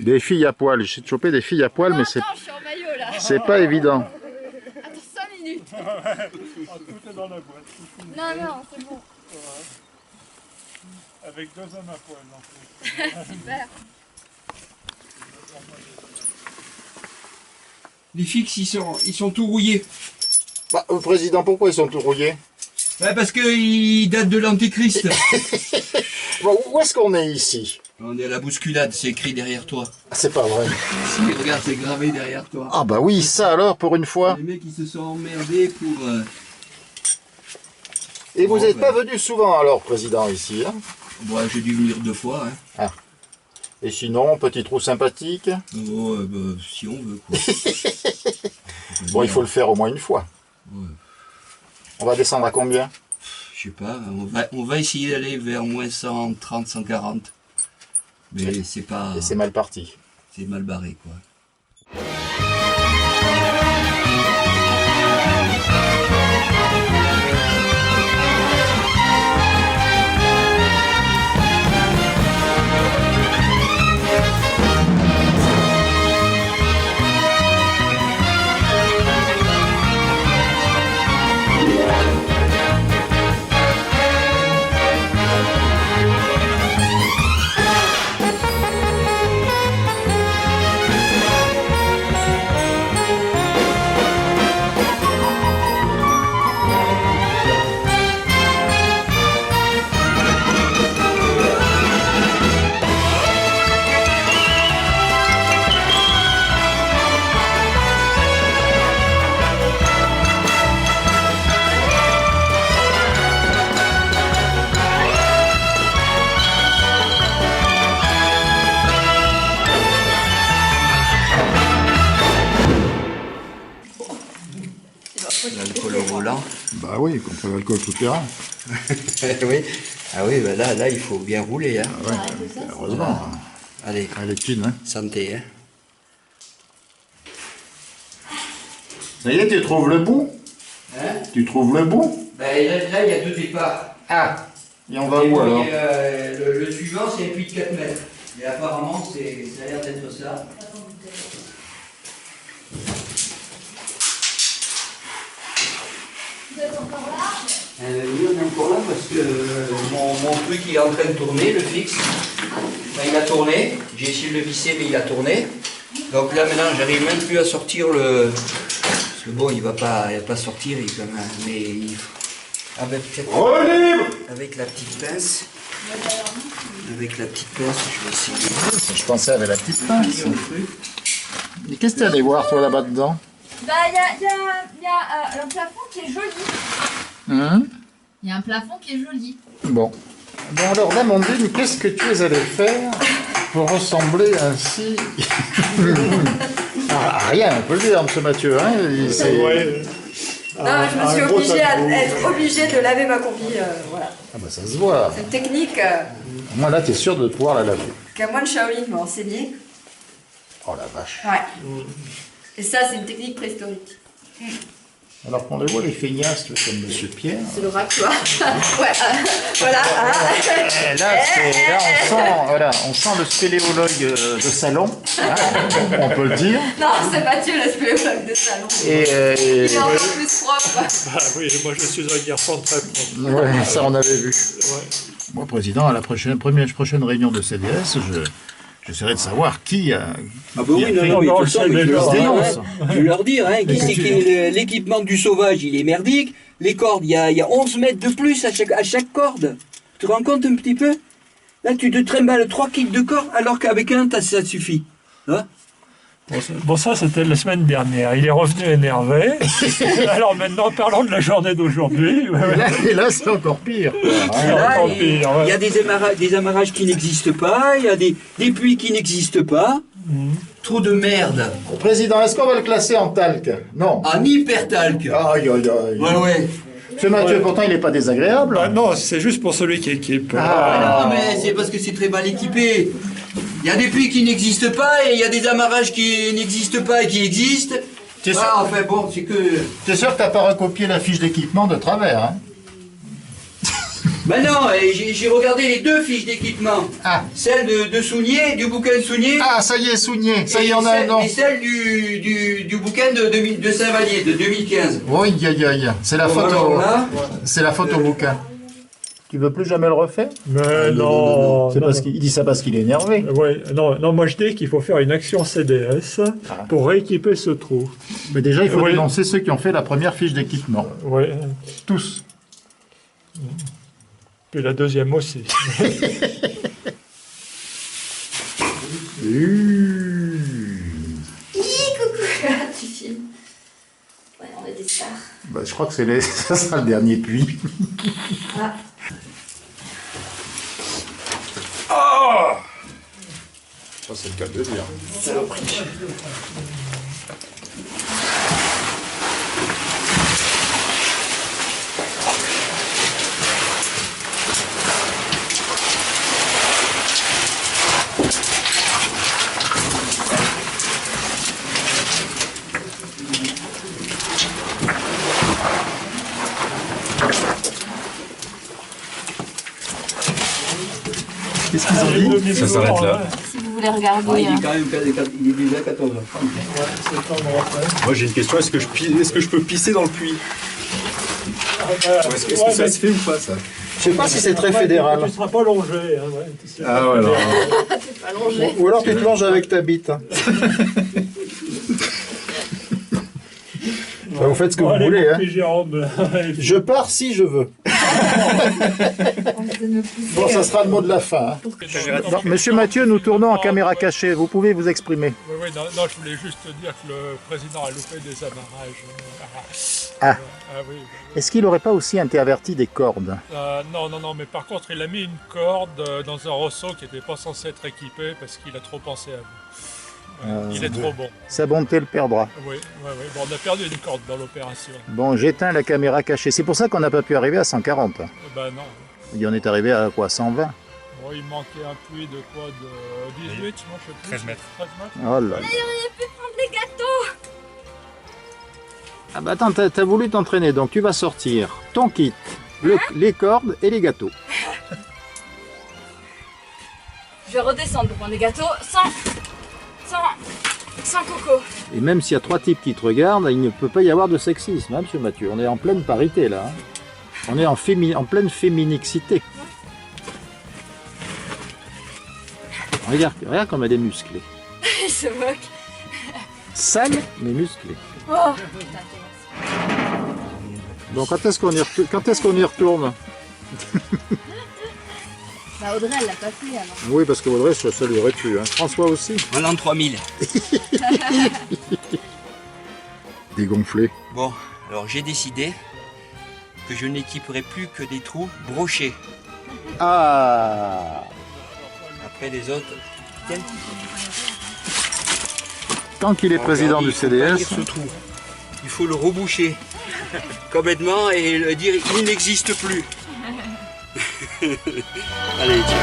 Des filles à poil. J'ai chopé des filles à poil, mais Attends, je suis en maillot là. c'est pas évident. Attends 5 minutes. Tout est dans la boîte. Non, non, c'est bon. Avec 2 hommes à poil en plus. Super. Les fixes, ils sont tout rouillés. Bah, président, pourquoi ils sont tout rouillés? Ouais, parce qu'ils datent de l'Antéchrist. Bon, où est-ce qu'on est ici? On est à la bousculade, c'est écrit derrière toi. Ah, c'est pas vrai. Si, regarde, c'est gravé derrière toi. Ah bah oui, ça alors, pour une fois. Les mecs, ils se sont emmerdés pour... Et vous Bon, n'êtes ben. pas venu souvent alors, président, ici, hein? Bon, j'ai dû venir 2 fois, hein. Et sinon, petit trou sympathique? Oh, bah, si on veut, quoi. Bon, il faut le faire au moins une fois. Ouais. On va descendre à combien? Je sais pas, on va essayer d'aller vers moins 130, 140. Mais c'est pas... Et c'est mal parti. C'est mal barré, quoi. L'alcool au volant. Bah oui, contre l'alcool tout terrain. Oui. Ah oui, bah là, il faut bien rouler, hein. Ouais, heureusement. Allez, Elle est fine, hein. santé, hein. Ça y est, tu trouves le bout? Hein? Tu trouves le bout? Là, il y a 2 départs. Ah. Et on va où bon, alors? Le suivant, c'est un puits de 4 mètres. Et apparemment, ça a l'air d'être ça. Vous êtes encore là? Oui, on est encore là parce que mon truc il est en train de tourner, le fixe. Enfin, il a tourné. J'ai essayé de le visser, mais il a tourné. Donc là, maintenant, j'arrive même plus à sortir le... Parce que bon, il va pas sortir, mais il... Avec la petite pince. Avec la petite pince, je vais essayer. Je pensais avec la petite pince. Mon truc. Et qu'est-ce que tu as allé voir, toi, là-bas dedans? Bah, il y a un plafond qui est joli. Il y a un plafond qui est joli. Bon. Bon alors, Amandine, qu'est-ce que tu es allé faire pour ressembler ainsi à rien, on peut le dire, M. Mathieu, hein? Ouais. Non, je me suis obligée être obligée de laver ma combi, voilà. Ah bah ça se voit. C'est une technique Moi là, tu es sûr de pouvoir la laver. qu'un moine Shaolin m'a enseignée. Oh la vache. Ouais. Et ça, c'est une technique préhistorique. Alors qu'on les voit, les feignasses, tu vois, comme M. Pierre. C'est l'oracle, tu vois. Ouais, voilà. Et là, on sent le spéléologue de salon, hein, on peut le dire. Non, c'est Mathieu, le spéléologue de salon. Et Il est encore plus propre. Ah oui, moi je suis un garçon très propre. ouais, ça on avait vu. Ouais. Moi, président, à la prochaine réunion de CDS, j'essaierai de savoir qui a... Ah bah oui, fait- non, mais de toute façon, mais je déjà, vais leur dire, hein, l'équipement du sauvage, il est merdique, les cordes, il y a 11 mètres de plus à chaque corde. Tu te rends compte un petit peu? Là, tu te trimbales 3 kits de cordes, alors qu'avec un, ça suffit. Hein? Bon, ça c'était la semaine dernière. Il est revenu énervé. Alors maintenant, parlons de la journée d'aujourd'hui. Et là, c'est encore pire. Là, encore il pire, ouais. y a des amarrages qui n'existent pas, il y a des puits qui n'existent pas. Trop de merde. Président, est-ce qu'on va le classer en talc? Non. En hypertalc. Aïe, aïe, aïe. Ouais. M. Mathieu, pourtant, il n'est pas désagréable. Ah non, c'est juste pour celui qui équipe. Ah non, mais c'est parce que c'est très mal équipé. Il y a des puits qui n'existent pas et il y a des amarrages qui n'existent pas et qui existent. T'es sûr, Ah, enfin bon, c'est que... t'es sûr que t'as pas recopié la fiche d'équipement de travers, hein? Ben non, j'ai regardé les deux fiches d'équipement. Ah. Celle de Sounier, du bouquin de Sounier. Ah, ça y est, Sounier. Ça y est, on a un nom. Et celle du bouquin de Saint-Vallier, de 2015. Oui, c'est la Bon, photo. alors là, C'est la photo bouquin. Tu veux plus jamais le refaire? Mais non, C'est parce qu'il dit ça parce qu'il est énervé. Ouais, non, moi je dis qu'il faut faire une action CDS pour rééquiper ce trou. Mais déjà, il faut Oui. dénoncer ceux qui ont fait la première fiche d'équipement. Ouais. Tous. Puis la deuxième aussi. Coucou. Tu filmes. Ouais, on est des stars. Bah, je crois que ça sera le dernier puits. Ah. Ça, c'est le cas de dire. Qu'est-ce qu'ils ont dit? Ça s'arrête là. Si vous voulez regarder. il est quand même il est déjà 14h30. Moi, j'ai une question. Est-ce que je peux pisser dans le puits? Est-ce que ça se fait ou pas, ça? Je sais pas si c'est très fédéral. Tu ne seras pas longé. Hein, ouais, tu sais. Ah, ouais, alors. Ou alors tu te manges avec ta bite. Hein. Bah, vous faites ce que vous Allez, voulez. mon Hein. petit Jérôme. Je pars si je veux. Bon, ça sera le mot de la fin. Hein. Non, Monsieur Mathieu, nous tournons en caméra cachée. Vous pouvez vous exprimer. Oui, non, je voulais juste te dire que le président a loupé des amarrages. Ah. Oui. Est-ce qu'il n'aurait pas aussi interverti des cordes? Non, mais par contre, il a mis une corde dans un ressaut qui n'était pas censé être équipé parce qu'il a trop pensé à vous. Il est trop bon. Sa bonté le perdra. Oui. Bon, on a perdu une corde dans l'opération. Bon, j'éteins la caméra cachée. C'est pour ça qu'on n'a pas pu arriver à 140. Ben non. Il en est arrivé à quoi, 120? Bon, il manquait un puits de quoi, de 18, non, je sais plus. 13 mètres. 13 mètres. Oh là là. Les gâteaux. Ah bah attends, t'as voulu t'entraîner, donc tu vas sortir ton kit, les cordes et les gâteaux. Je vais redescendre pour prendre des gâteaux sans coco. Et même s'il y a 3 types qui te regardent, il ne peut pas y avoir de sexisme, hein, monsieur Mathieu. On est en pleine parité là. Hein. On est en pleine féminixité. Regarde comme elle est musclée. Il se moque. Sale, mais musclée. Oh. Bon, quand est-ce qu'on y retourne? Bah Audrey, elle l'a pas fait alors. Oui, parce que Audrey, ça lui aurait plu. Hein. François aussi. En l'an 3000. Dégonflé. Bon, alors j'ai décidé que je n'équiperai plus que des trous brochés. Ah! Après les autres, tiens. Tant qu'il est président Regardez, du il faut pas CDS. lire ce trou. Il faut le reboucher complètement et le dire il n'existe plus. Allez, tiens.